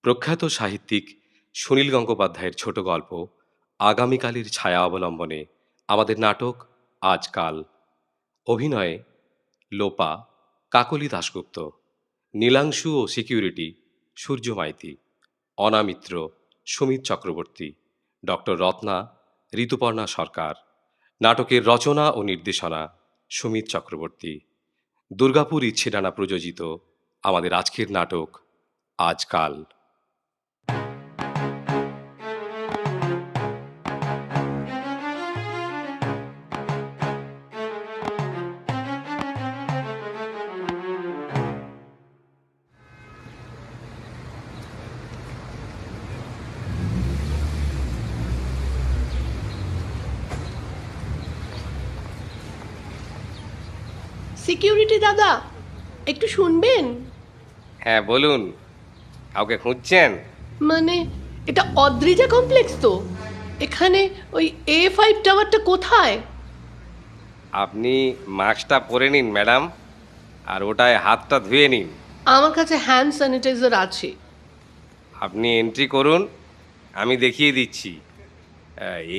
প্রখ্যাত সাহিত্যিক সুনীল গঙ্গোপাধ্যায়ের ছোট গল্প আগামীকালের ছায়া অবলম্বনে আমাদের নাটক আজকাল। অভিনয়ে লোপা, কাকলি দাশগুপ্ত, নীলাংশু ও সিকিউরিটি সূর্য মাইতি, অনামিত্র সুমিত চক্রবর্তী, ডক্টর রত্না ঋতুপর্ণা সরকার। নাটকের রচনা ও নির্দেশনা সুমিত চক্রবর্তী। দুর্গাপুর ইচ্ছেডানা প্রযোজিত আমাদের আজকের নাটক আজকাল। সিকিউরিটি দাদা, একটু শুনবেন? হ্যাঁ বলুন, কাউকে খুঁজছেন? মানে এটা অদ্রিজা কমপ্লেক্স তো? এখানে ওই A5 টাওয়ারটা কোথায়? আপনি মাস্কটা পরে নিন ম্যাডাম, আর ওটায় হাতটা ধুয়ে নিন। আমার কাছে হ্যান্ড স্যানিটাইজার আছে। আপনি এন্ট্রি করুন, আমি দেখিয়ে দিচ্ছি।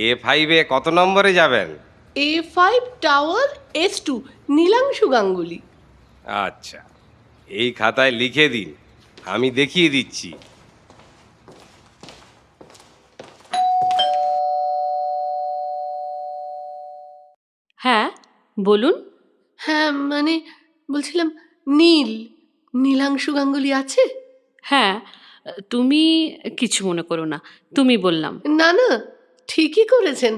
A5-এ কত নম্বরে যাবেন? A5 tower S2, নীলাংশু Ganguly. আচ্ছা, এই খাতায় লিখে দিন, আমি দেখিয়ে দিচ্ছি। হ্যাঁ বলুন। হ্যাঁ মানে বলছিলাম, নীলাংশু গাঙ্গুলি আছে? হ্যাঁ, তুমি কিছু মনে করো না, তুমি বললাম। না না, ঠিকই করেছেন।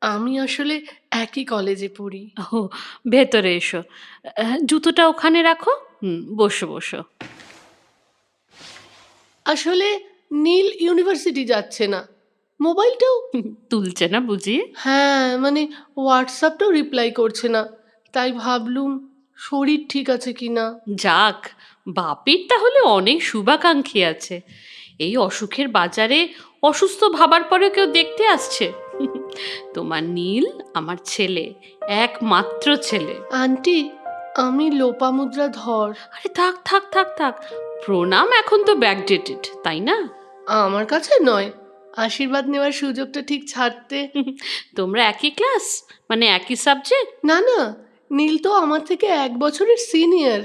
আমি আসলে একই কলেজে পড়ি। ও, ভেতরে এসো। জুতোটা ওখানে রাখো। বসো বসো। আসলে নীল ইউনিভার্সিটি যাচ্ছে না, মোবাইলটাও তুলছে না বুঝি? হ্যাঁ মানে হোয়াটসঅ্যাপটাও রিপ্লাই করছে না, তাই ভাবলুম শরীর ঠিক আছে কি না। যাক, বাপির তাহলে অনেক শুভাকাঙ্ক্ষী আছে। এই অসুখের বাজারে অসুস্থ ভাবার পরেও কেউ দেখতে আসছে। তোমার নীল আমার ছেলে, একমাত্র ছেলে। আন্টি, আমি লোপামুদ্রা ধর। আরে থাক থাক থাক থাক, প্রণাম এখন তো ব্যাকডেটেড, তাই না? আমার কাছে নয়, আশীর্বাদ নেওয়ার সুযোগটা ঠিক ছাড়তে। তোমরা একই ক্লাস, মানে একই সাবজেক্ট? না না, নীল তো আমার থেকে 1 বছরের সিনিয়র।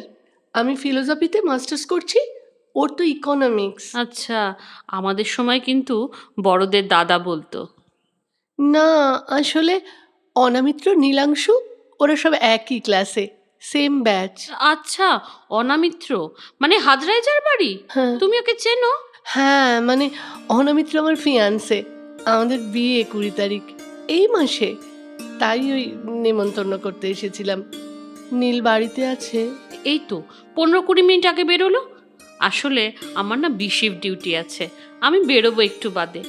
আমি ফিলোসফিতে মাস্টার্স করছি, ওর তো ইকোনমিক্স। আচ্ছা, আমাদের সময় কিন্তু বড়দের দাদা বলতো। না আসলে অনামিত্র, নীলাংশু ওরা সব একই ক্লাসে, সেম ব্যাচ। আচ্ছা, অনামিত্র মানে হাজরায় যার বাড়ি? হ্যাঁ তুমি ওকে চেনো? হ্যাঁ মানে অনামিত্র আমার ফিয়ান্সে, আমাদের বিয়ে 20 তারিখ এই মাসে, তাই ওই নেমন্তন্ন করতে এসেছিলাম। নীল বাড়িতে আছে? এই তো 15-20 মিনিট আগে বেরোলো। আসলে আমার না বিশিফট ডিউটি আছে, আমি বেরোবো একটু বাদে।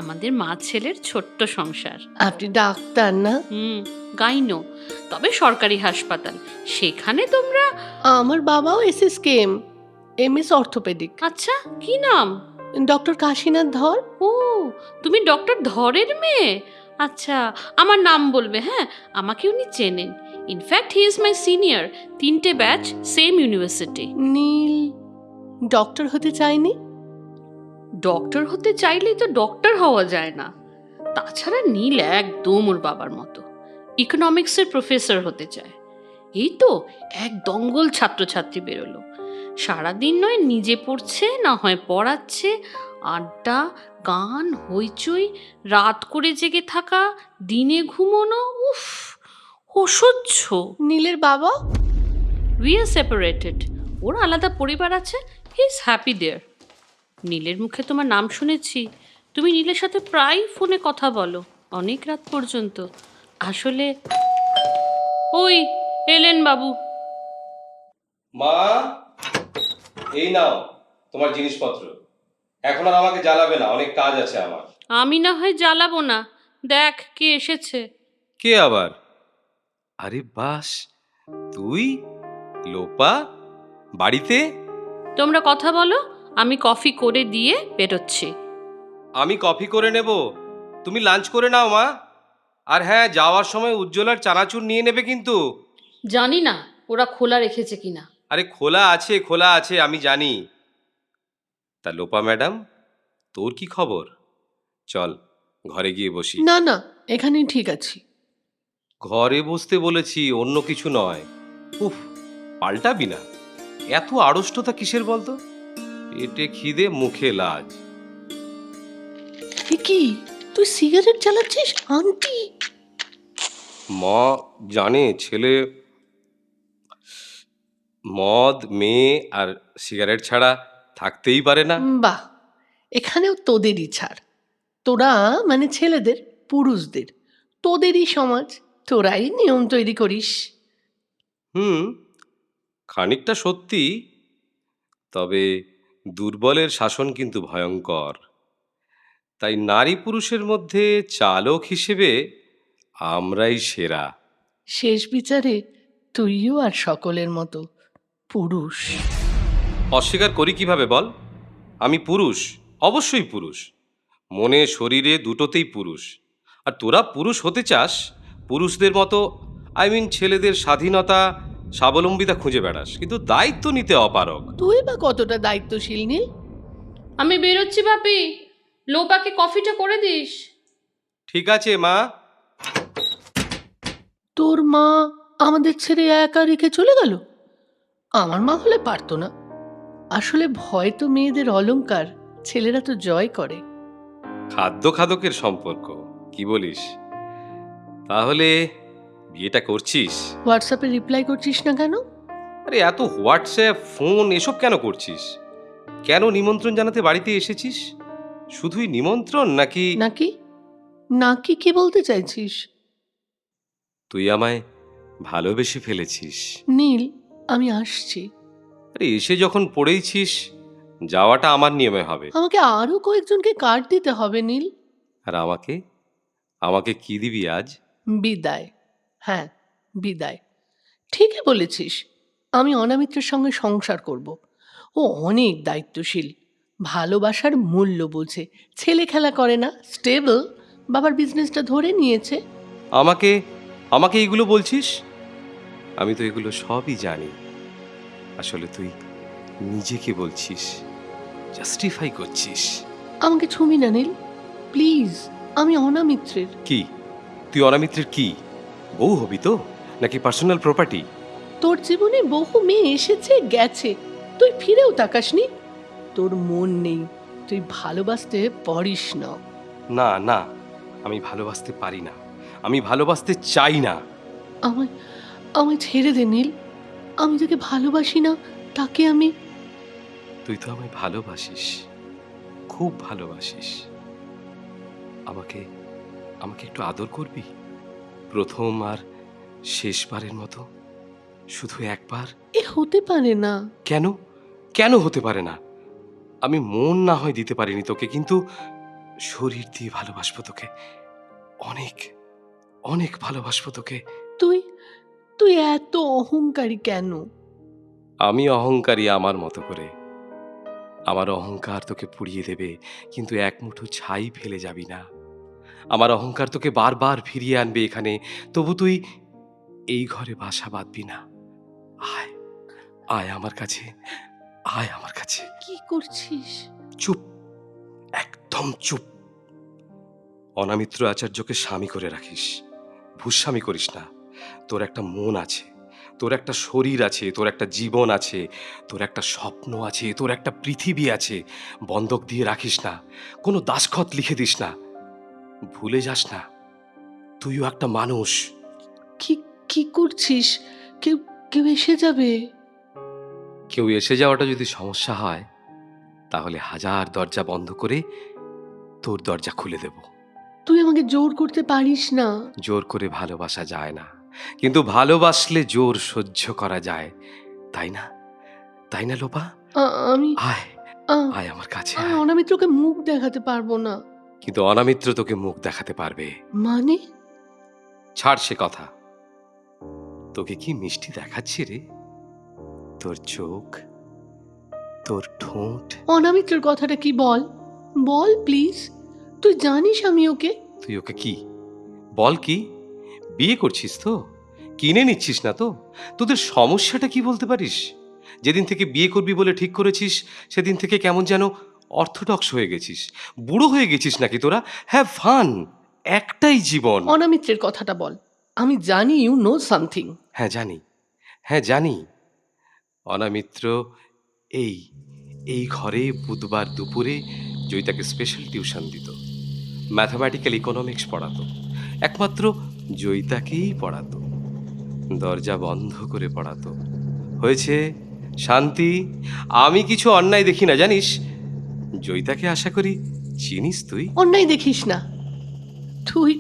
আমাদের মা ছেলের ছোট্ট সংসার। আপনি ডাক্তার না? গাইনো, তবে সরকারি হাসপাতাল। সেখানে তোমরা? আমার বাবাও SSKM, MS অর্থোপেডিক। আচ্ছা, কি নাম? ডক্টর কাশীনাথ ধর। ও, তুমি ডক্টর ধরের মেয়ে? আচ্ছা, আমার নাম বলবে, হ্যাঁ? আমাকে উনি চেনেন। In fact he is my senior, 3টে ব্যাচ, সেম ইউনিভার্সিটি। নীল ডক্টর হতে চায়নি? ডক্টর হতে চাইলেই তো ডক্টর হওয়া যায় না। তাছাড়া নীল একদম ওর বাবার মতো, ইকোনমিক্সের প্রফেসর হতে চায়। এই তো এক দঙ্গল ছাত্রছাত্রী বেরোলো, সারাদিন নয় নিজে পড়ছে, না হয় পড়াচ্ছে, আড্ডা, গান, হইচই, রাত করে জেগে থাকা, দিনে ঘুমোনো, উফ, অসহ্য। নীলের বাবা? উই আর সেপারেটেড, ওর আলাদা পরিবার আছে, হি ইজ হ্যাপি দেয়ার। নীলের মুখে তোমার নাম শুনেছি, তুমি নীলের সাথে প্রায় ফোনে কথা বলো, অনেক রাত পর্যন্ত। আসলে ওই এলেন বাবু। মা, এই নাও তোমার জিনিসপত্র। এখন আর আমাকে জ্বালাবে না, অনেক কাজ আছে আমার। আমি না হয় জ্বালাবো না, দেখ কে এসেছে। কে আবার? আরে বাস, তুই? লোপা বাড়িতে? তোমরা কথা বলো, আমি কফি করে দিয়ে বেরোচ্ছি। আমি কফি করে নেব, তুমি লাঞ্চ করে নাও মা। আর হ্যাঁ, যাওয়ার সময় উজ্জ্বলার চানাচুর নিয়ে নেবে কিন্তু। জানি না ওরা খোলা রেখেছে কিনা। আরে খোলা আছে, খোলা আছে, আমি জানি। তা লোপা ম্যাডাম, তোর কি খবর? চল ঘরে গিয়ে বসি। না না, এখানেই ঠিক আছি। ঘরে বসতে বলেছি, অন্য কিছু নয়। উফ, পাল্টাবি না? এত আড়ষ্টতা কিসের বলতো? পেটে খিদে, মুখে লাজ। এ কি, তুই সিগারেট চালাচ্ছিস আন্টি? মা জানে ছেলে মদ, মেয়ে আর সিগারেট ছাড়া থাকতেই পারে না। বাহ, এখানেও তোদেরই ছাড়। তোরা মানে ছেলেদের, পুরুষদের, তোদেরই সমাজ, তোরাই নিয়ম তৈরি করিস। হুম, খানিকটা সত্যি। তবে দুর্বলের শাসন কিন্তু ভয়ঙ্কর। তাই নারী পুরুষের মধ্যে চালক হিসেবে আমরাই সেরা। শেষ বিচারে তুইও আর সকলের মতো পুরুষ। অস্বীকার করি কিভাবে বল? আমি পুরুষ, অবশ্যই পুরুষ। মনে শরীরে দুটোতেই পুরুষ। আর তোরা পুরুষ হতে চাস, পুরুষদের মতো ছেলেদের স্বাধীনতা, স্বাবলম্বিতা খুঁজে বেড়াস, কিন্তু দায়িত্ব নিতে অপারগ। তুই বা কতটা দায়িত্বশীল নীল? আমি বেরোচ্ছি বাপি, লোপাকে কফিটা করে দিস। ঠিক আছে মা। তোর মা আমাদের ছেড়ে একা রেখে চলে গেল? আমার মা হলে পারতো না। আসলে ভয় তো মেয়েদের অলংকার, ছেলেরা তো জয় করে। খাদ্য খাদকের সম্পর্ক, কি বলিস? তাহলে বিয়েটা করছিস? হোয়াটসঅ্যাপে রিপ্লাই করছিস না কেন? আরে এত হোয়াটসঅ্যাপ, ফোন এসব কেন করছিস? কেন নিমন্ত্রণ জানাতে বাড়িতে এসেছিস? শুধুই নিমন্ত্রণ নাকি? নাকি নাকি কি বলতে চাইছিস? তুই আমায় ভালোবেসে ফেলেছিস। নীল, আমি আসছি। আরে এসে যখন পড়েইছিস, যাওয়াটা আমার নিয়মে হবে। আমাকে আরো কয়েকজনকে কার্ড দিতে হবে নীল। আর আমাকে আমাকে কি দিবি আজ? বিদায়। হ্যাঁ, বিদায়। ঠিকই বলেছিস। আমি অনামিত্রের সঙ্গে সংসার করব। ও অনেক দায়িত্বশীল, ভালোবাসার মূল্য বোঝে, ছেলে খেলা করে না, স্টেবল, বাবার বিজনেসটা ধরে নিয়েছে। আমাকে আমাকে এগুলো বলছিস? আমি তো এগুলো সবই জানি। আসলে তুই নিজেকে বলছিস, জাস্টিফাই করছিস। আমাকে ছুঁবি না নীল, প্লিজ। আমি অনামিত্রের। কি তুই অনামিত্রের কি বউ হবি তো, নাকি পার্সোনাল প্রপার্টি? তোর জীবনে বহু মেয়ে এসেছে গেছে, তুই ফিরেও তাকাসনি। তোর মন নেই, তুই ভালোবাসতে পারিস না। না না, আমি ভালোবাসতে পারি না, আমি ভালোবাসতে চাই না। আমায় আমায় ছেড়ে দে নীল। আমি যাকে ভালোবাসি না তাকে আমি। তুই তো আমায় ভালোবাসিস, খুব ভালোবাসিস। আমাকে আমাকে একটু আদর করবি, প্রথম আর শেষবারের মতো, শুধু একবার। এ হতে পারে না। কেন কেন হতে পারে না? আমি মন না হয় দিতে পারিনি তোকে, কিন্তু শরীর দিয়ে ভালোবাসবো তোকে, অনেক অনেক ভালোবাসবো তোকে। তুই তুই এত অহংকারী কেন? আমি অহংকারী আমার মতো করে। আমার অহংকার তোকে পুড়িয়ে দেবে, কিন্তু এক মুঠো ছাই ফেলে যাবি না। আমার অহংকার তোকে বারবার ফিরিয়ে আনবে এখানে, তবু তুই এই ঘরে বাসা বাঁধবি না। আয় আয় আমার কাছে, আয় আমার কাছে। কি করছিস? চুপ, একদম চুপ। অনামিত্র আচার্যকে স্বামী করে রাখিস, ভূস্বামী করিস না। তোর একটা মন আছে, তোর একটা শরীর আছে, তোর একটা জীবন আছে, তোর একটা স্বপ্ন আছে, তোর একটা পৃথিবী আছে। বন্ধক দিয়ে রাখিস না, কোনো দাসখত লিখে দিস না। ভুলে যাস না, তুইও একটা মানুষ। কি কি করছিস? কেউ কেউ এসে যাবে। কেউ এসে যাওয়াটা যদি সমস্যা হয়, তাহলে হাজার দরজা বন্ধ করে তোর দরজা খুলে দেব। তুই আমাকে জোর করতে পারিস না। জোর করে ভালোবাসা যায় না, কিন্তু ভালোবাসলে জোর সহ্য করা যায়, তাই না? তাই না লোপা? আমি আয় আ- আয় আমার কাছে আমি আয়। অনামিত্রকে মুখ দেখাতে পারবো না। কিন্তু অনামিত্র তোকে মুখ দেখাতে পারবে। মানে? ছাড় সে কথা। তোকে কি মিষ্টি দেখাচ্ছি রে, তোর চোখ, তোর ঠোঁট। অনামিত্রের কথাটা কি বল, বল প্লিজ। তুই জানিস আমি ওকে। তুই ওকে কি বল, কি বিয়ে করছিস তো? কিনে নিচ্ছিস না তো? তোদের সমস্যাটা কি বলতে পারিস? যেদিন থেকে বিয়ে করবি বলে ঠিক করেছিস, সেদিন থেকে কেমন যেন অর্থোডক্স হয়ে গেছিস, বুড়ো হয়ে গেছিস নাকি তোরা? হ্যাভ ফান, একটাই জীবন। অনামিত্রের কথাটা বল। আমি জানি ইউ নো সামথিং। হ্যাঁ জানি, হ্যাঁ জানি। অনামিত্র এই এই ঘরে বুধবার দুপুরে জয়িতাকে স্পেশাল টিউশন দিত, ম্যাথামেটিক্যাল ইকোনমিক্স পড়াতো, একমাত্র জয়িতাকেই পড়াতো, দরজা বন্ধ করে পড়াতো। হয়েছে শান্তি, আমি কিছু অন্যায় দেখি না জানিস। জয়িতাকে আশা করি চিনিস তুই। অন্যায় দেখিস না তুই।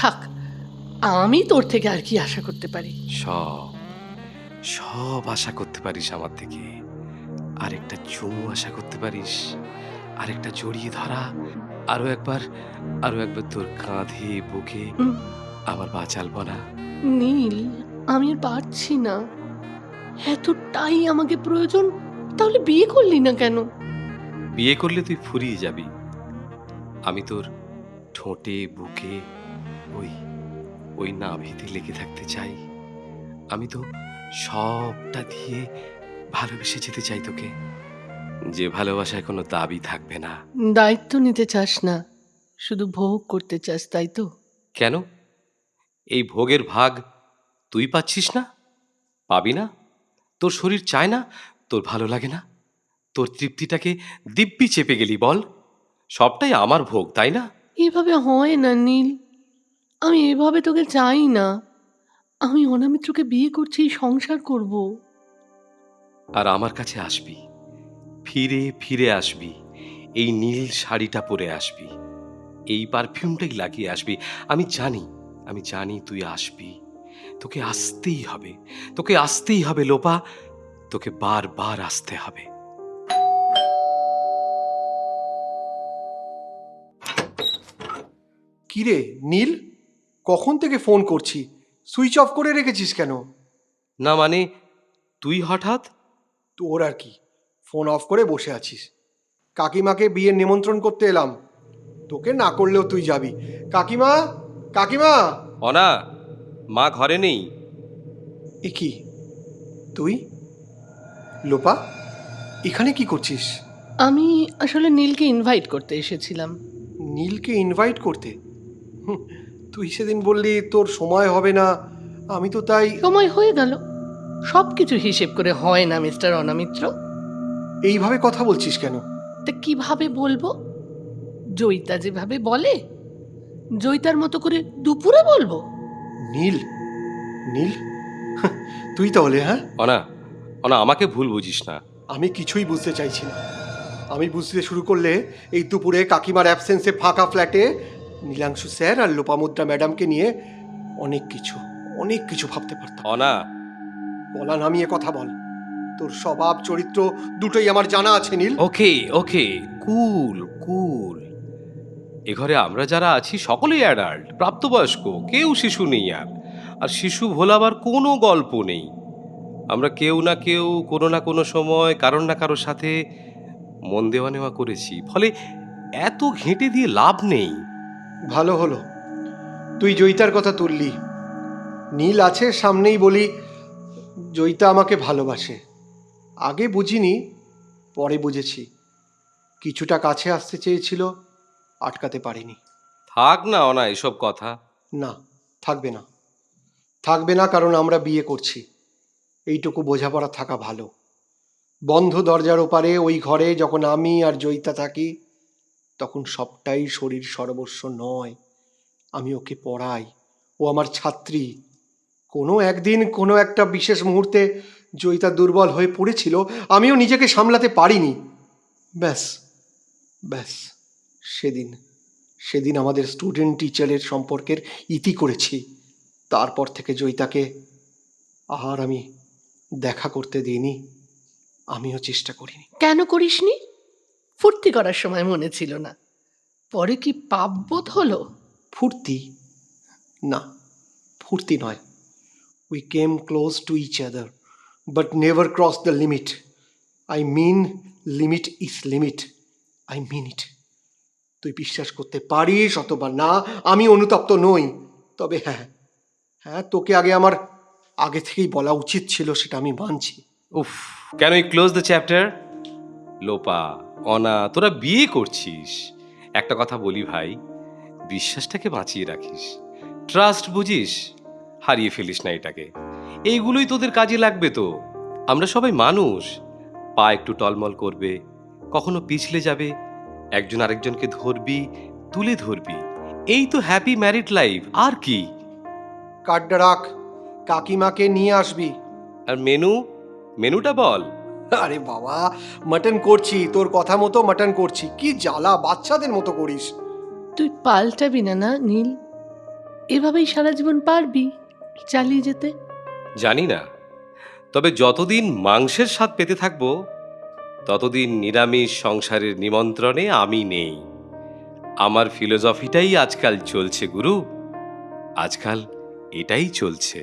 থাক, আমি তোর থেকে আর কি আশা করতে পারি? সব সব আশা করতে পারিস আমার থেকে। আরেকটা চুমু আশা করতে পারিস, আরেকটা জড়িয়ে ধরা, আরো একবার তোর কাঁধে বুকে উম, আমার বাঁচালব না। নীল, আমি আর পারছি না। এতটাই আমাকে প্রয়োজন, তাহলে বিয়ে করলি না কেন? বিয়ে করলে তুই ফুরিয়ে যাবি। আমি তোর ঠোঁটে বুকে ওই ওই নাভিতে লেগে থাকতে চাই। আমি তো সবটা দিয়ে ভালোবেসে যেতে চাই তোকে, যে ভালোবাসায় কোনো দাবি থাকবে না। দায়িত্ব নিতে চাস না, শুধু ভোগ করতে চাস, তাই তো? কেন? এই ভোগের ভাগ তুই পাচ্ছিস না? পাবি না? তোর শরীর চায় না? তোর ভালো লাগে না? তোর তৃপ্তিটাকে দিব্যি চেপে গেলি বল? সবটাই আমার ভোগ, তাই না? এভাবে হয় না নীল, আমি এভাবে তোকে চাই না। আমি অনামিত্রকে বিয়ে করছি, সংসার করব। আর আমার কাছে আসবি, ফিরে ফিরে আসবি, এই নীল শাড়িটা পরে আসবি, এই পারফিউমটাই লাগিয়ে আসবি। আমি জানি তুই আসবি। তোকে আসতেই হবে, তোকে আসতেই হবে লোপা, তোকে বারবার আসতে হবে। কিরে নীল, কখন থেকে ফোন করছি, সুইচ অফ করে রেখেছিস কেন? না মানে, তুই হঠাৎ? তোর আর কি, ফোন অফ করে বসে আছিস। কাকিমাকে বিয়ের নিমন্ত্রণ করতে এলাম, তোকে না করলেও তুই যাবি। কাকিমা, কাকিমা। অনা, মা ঘরে নেই। এ কি তুই? লোপা, এখানে কি করছিস? আমি আসলে নীলকে ইনভাইট করতে এসেছিলাম। নীলকে ইনভাইট করতে? হুঁ, তুই সেদিন বললি তোর সময় হবে না, আমি তো তাই। সময় হয়ে গেল। সব কিছু হিসেব করে হয় না মিস্টার অনামিত্র। এইভাবে কথা বলছিস কেন? তা কিভাবে বলবো? জয়িতা যেভাবে বলে, জয়িতার মতো করে দুপুরে বলবো? নীল, নীল, হাহ, তুই তাহলে? হ্যাঁ, অনা, অনা আমাকে ভুল বুঝিস না। আমি কিছুই বুঝতে চাইছি না। আমি বুঝতে শুরু করলে এই দুপুরে কাকিমার অ্যাবসেন্সে ফাঁকা ফ্ল্যাটে নীলাংশু স্যার আর লোপামুদ্রা ম্যাডামকে নিয়ে অনেক কিছু ভাবতে পারতাম। অনা, গলা নামিয়ে কথা বল। তোর স্বভাব চরিত্র দুটোই আমার জানা আছে নীল। ওকে ওকে, কুল কুল। এ ঘরে আমরা যারা আছি সকলেই অ্যাডাল্ট, প্রাপ্তবয়স্ক, কেউ শিশু নেই। আর শিশু ভোলাবার কোনো গল্প নেই। আমরা কেউ না কেউ কোনো না কোনো সময় কারোর না কারোর সাথে মন দেওয়া নেওয়া করেছি, ফলে এত ঘেঁটে দিয়ে লাভ নেই। ভালো হলো তুই জয়িতার কথা তুললি। নীল আছে সামনেই বলি, জয়িতা আমাকে ভালোবাসে। আগে বুঝিনি, পরে বুঝেছি। কিছুটা কাছে আসতে চেয়েছিল, আটকাতে পারিনি। থাক না অনা এসব কথা। না, থাকবে না, থাকবে না, কারণ আমরা বিয়ে করছি। এইটুকু বোঝাপড়া থাকা ভালো। বন্ধ দরজার ওপারে ওই ঘরে যখন আমি আর জয়িতা থাকি, তখন সবটাই শরীর সর্বস্ব নয়। আমি ওকে পড়াই, ও আমার ছাত্রী। কোনো একদিন কোনো একটা বিশেষ মুহূর্তে জয়িতা দুর্বল হয়ে পড়েছিল, আমিও নিজেকে সামলাতে পারিনি। ব্যাস ব্যাস, সেদিন সেদিন আমাদের স্টুডেন্ট টিচারের সম্পর্কের ইতি করেছি। তারপর থেকে জয়িতাকে আর আমি দেখা করতে দিইনি, আমিও চেষ্টা করিনি। কেন করিসনি? ফুর্তি করার সময় মনে ছিল না, পরে কি পাপবোধ হলো? ফুর্তি? না, ফুর্তি নয়। We came close to each other, but never cross the limit. I mean, limit is limit. I mean it. তুই বিশ্বাস করতে পারিস অথবা না, আমি অনুতপ্ত নই। তবে হ্যাঁ, হ্যাঁ, তোকে আমার আগে থেকেই বলা উচিত ছিল, সেটা আমি মানছি। উফ, can we close the chapter? Lopa, অনা, তোরা বিয়ে করছিস, একটা কথা বলি ভাই, বিশ্বাসটাকে বাঁচিয়ে রাখিস, ট্রাস্ট বুঝিস, হারিয়ে ফেলিস না এটাকে। এইগুলোই তোদের কাজে লাগবে তো। আমরা সবাই মানুষ, পা একটু টলমল করবে, কখনো পিছলে যাবে, একজন আরেকজনকে ধরবি, তুলে ধরবি, এই তো হ্যাপি ম্যারিড লাইফ, আর কি। কার্ডটা রাখ, কাকিমাকে নিয়ে আসবি। আর মেনুটা বল। আরে বাবা, মাটন করছি, তোর কথা মতো মাটন করছি। কি জ্বালা, বাচ্চাদের মতো করিস। তুই পাল্টাবি না না নীল? এভাবেই সারা জীবন পারবি চালিয়ে যেতে? জানি না, তবে যতদিন মাংসের স্বাদ পেতে থাকবো, ততদিন নিরামিষ সংসারের নিমন্ত্রণে আমি নেই। আমার ফিলোসফিটাই আজকাল চলছে গুরু, আজকাল এটাই চলছে।